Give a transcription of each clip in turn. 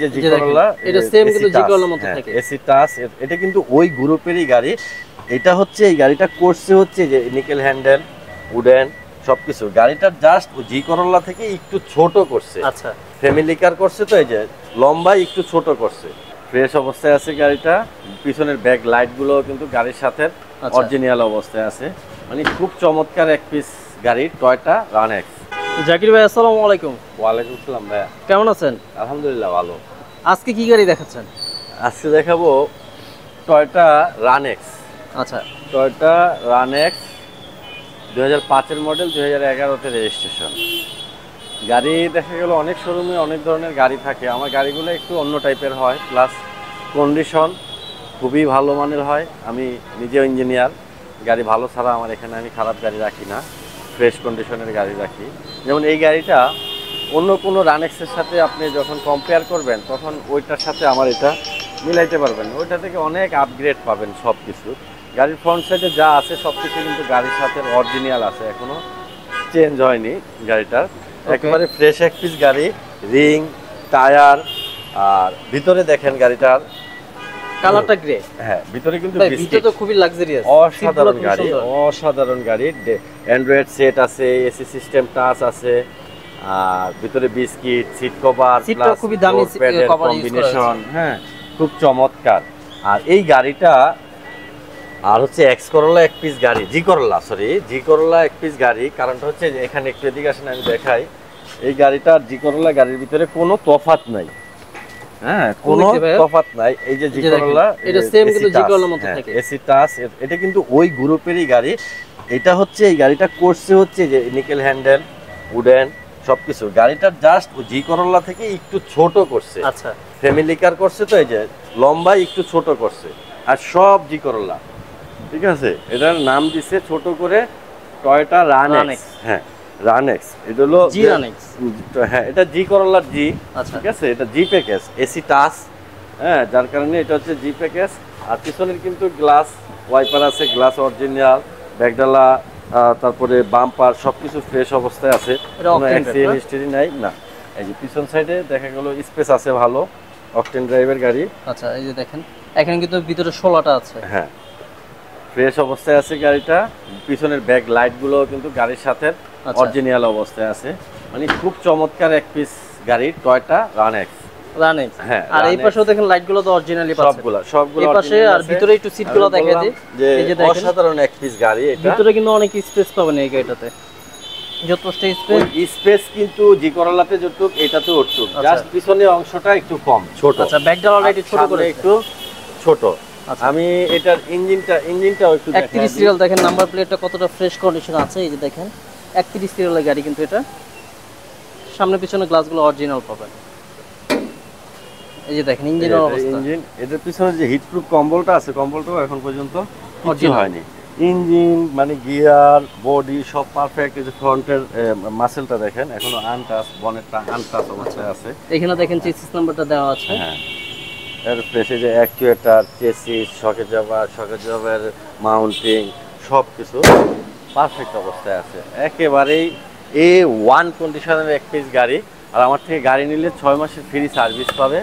যে জি করলা এটা সেম কিন্তু জি করলার মতো থাকে এসি টাচ এটা কিন্তু ওই গ্রুপেরই গাড়ি। এটা হচ্ছে এই গাড়িটা করছে হচ্ছে যে নিকেল হ্যান্ডেল উডেন সবকিছু গাড়িটার জাস্ট জি করলা থেকে একটু ছোট করছে। আচ্ছা ফ্যামিলি কার করছে তো এই যে লম্বাই একটু ছোট করছে। ফ্রেশ অবস্থায় আছে গাড়িটা। পিছনের ব্যাক লাইট গুলো কিন্তু গাড়ির সাথে অরিজিনাল অবস্থায় আছে। মানে খুব চমৎকার এক পিস গাড়ি টয়োটা রানেক্স। জাকির ভাই আসসালামু আলাইকুম। ওয়ালাইকুম আসসালাম ভাইয়া, কেমন আছেন? আলহামদুলিল্লাহ ভালো। আজকে কি গাড়ি দেখাচ্ছেন? আজকে দেখাবো টয়োটা রানেক্স। আচ্ছা টয়োটা রানেক্স 2005-এর মডেল, 2011-তে রেজিস্ট্রেশন। গাড়ি দেখা গেল অনেক শোরুমে অনেক ধরনের গাড়ি থাকে, আমার গাড়িগুলো একটু অন্য টাইপের হয়, প্লাস কন্ডিশন খুবই ভালো মানের হয়। আমি নিজেও ইঞ্জিনিয়ার, গাড়ি ভালো ছাড়া আমার এখানে আমি খারাপ গাড়ি রাখি না, ফ্রেশ কন্ডিশনের গাড়ি রাখি। যেমন এই গাড়িটা অন্য কোনো রানেক্সের সাথে আপনি যখন কম্পেয়ার করবেন তখন ওইটার সাথে আমার এটা মিলাইতে পারবেন, ওইটা থেকে অনেক আপগ্রেড পাবেন সব কিছু। গাড়ির ফ্রন্ট সাইডে যা আছে সব কিছু কিন্তু গাড়ির সাথে অরিজিনাল আছে, এখনো চেঞ্জ হয়নি গাড়িটার। একেবারে ফ্রেশ এক পিস গাড়ি, রিং টায়ার। আর ভিতরে দেখেন গাড়িটার কালারটা গ্রে। হ্যাঁ ভিতরে কিন্তু ভিতরে তো খুবই লাক্সারিয়াস, অসাধারণ গাড়ি, অসাধারণ গাড়ি। অ্যান্ড্রয়েড সেট আছে, এসি সিস্টেম টাচ আছে, আর ভিতরে বিস্কিট সিট কভার প্লাস খুবই দামি কভার কম্বিনেশন। হ্যাঁ খুব চমৎকার। আর এই গাড়িটা আর হচ্ছে এক্স করলা এক পিস গাড়ি, জি করলা এক পিস গাড়ি। কারণটা হচ্ছে যে এখানে একটু এদিকে আসেন আমি দেখাই, এই গাড়িটার জি করলা গাড়ির ভিতরে কোনো তফাৎ নাই। হ্যাঁ কোনো তফাৎ নাই। এই যে জি করলা এটা সেম কিন্তু জি করলার মতো থাকে এসি টাচ, এটা কিন্তু ওই গ্রুপেরই গাড়ি। এটা হচ্ছে এই গাড়িটা করছে হচ্ছে যে নিকেল হ্যান্ডেল উডেন সবকিছু গাড়িটার জাস্ট জি করলা থেকে একটু ছোট করছে। আচ্ছা ফ্যামিলি কার করছে তো এই যে লম্বাই একটু ছোট করছে, আর সব জি করলা। ঠিক আছে, এটার নাম দিছে ছোট করে টয়োটা রানেক্স। হ্যাঁ রানেক্স, এটা হলো জি রানেক্স। হ্যাঁ এটা জি করলার জি। আচ্ছা ঠিক আছে, এটা জি প্যাকেজ এসি টাচ। হ্যাঁ যার কারণে এটা হচ্ছে জি প্যাকেজ। আর পিছনের কিন্তু গ্লাস ওয়াইপার আছে, গ্লাস অরিজিনাল, ব্যাকডালা, তারপরে বাম্পার সবকিছু ফ্রেশ অবস্থায় আছে, কোনো অ্যাক্সিডেন্ট হিস্টরি নাই না। এই যে পিছন সাইডে দেখা গেল স্পেস আছে ভালো, অকটেন ড্রাইভের গাড়ি। আচ্ছা এই যে দেখেন এখানে কিন্তু ভিতরে 16টা আছে। হ্যাঁ ফ্রেশ অবস্থায় আছে গাড়িটা। পিছনের ব্যাক লাইট গুলো কিন্তু গাড়ির সাথে অরিজিনাল অবস্থায় আছে। মানে খুব চমৎকার এক পিস গাড়ি টয়োটা রানেক্স। হ্যাঁ আর এই পাশেও দেখেন লাইট গুলো তো অরিজিনালি পাচ্ছেন, সবগুলো এই পাশে। আর ভিতরে একটু সিট গুলো দেখাই দিই, এই যে দেখেন অসাধারণ এক পিস গাড়ি। এটা ভিতরে কিন্তু অনেক স্পেস পাবেন এই গাড়িটাতে, যথেষ্ট স্পেস কিন্তু জি করলাতে যতটুক এটাতে ওটুক, জাস্ট পিছনের অংশটা একটু কম ছোট। আচ্ছা ব্যাকডালাটা একটু ছোট করে, একটু ছোট। আমি এটার ইঞ্জিনটাও একটু 31 সিরিয়াল দেখেন, নাম্বার প্লেটটা কতটা ফ্রেশ কন্ডিশন আছে। এই যে দেখেন 31 সিরিয়ালের গাড়ি কিন্তু এটা। সামনে পিছনে গ্লাসগুলো অরিজিনাল পাবেন। এই যে দেখেন ইঞ্জিনের অবস্থা, এটার পিছনে যে হিটপ্রুফ কম্বলটা আছে, কম্বলটাও এখন পর্যন্ত কিছু হয়নি। ইঞ্জিন মানে গিয়ার বডি সব পারফেক্ট। এই যে ফ্রন্টের মাসেলটা দেখেন এখনো আনটাচ, বনেটটা আনটাচ অবস্থায় আছে। এখানে দেখেন চেসিস নাম্বারটা দেওয়া আছে। হ্যাঁ এর পেছে যে অ্যাকচুয়েটার, চেসিস, শকের জবের মাউন্টিং সব কিছু পারফেক্ট অবস্থায় আছে। একেবারেই A1 কন্ডিশনের এক পিস গাড়ি। আর আমার থেকে গাড়ি নিলে 6 মাসের ফ্রি সার্ভিস পাবে।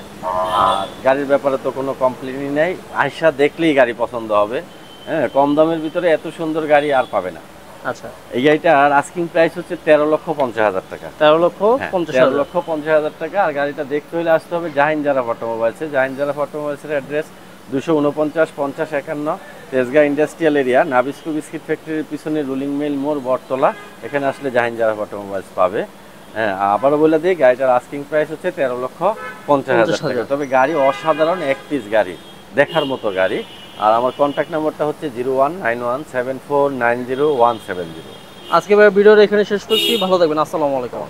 আর গাড়ির ব্যাপারে তো কোনো কমপ্লেনই নেই, আয়সা দেখলেই গাড়ি পছন্দ হবে। হ্যাঁ কম দামের ভিতরে এত সুন্দর গাড়ি আর পাবে না। আচ্ছা এই গাড়িটার আস্কিং প্রাইস হচ্ছে 13,50,000 টাকা। 13,50,000 টাকা। আর গাড়িটা দেখতে হলে আসতে হবে জাহিন জারাফ অটোমোবাইলসে। জাহিন জারাফ অটোমোবাইলসের address 249-50-51 Tejgaon industrial area, Nabisco biscuit ফ্যাক্টরির পিছনে রুলিং মিল মোড়, বটতলা। এখানে আসলে জাহিন জারাফ অটোমোবাইলস পাবে। হ্যাঁ আবারও বলে দিই গাড়িটার আস্কিং প্রাইস হচ্ছে 13,50,000 টাকা। তবে গাড়ি অসাধারণ এক পিস গাড়ি, দেখার মতো গাড়ি। আর আমার কন্ট্যাক্ট নাম্বারটা হচ্ছে 01917490-170। আজকে ভিডিওটা এখানে শেষ করছি, ভালো থাকবেন, আসসালামু আলাইকুম।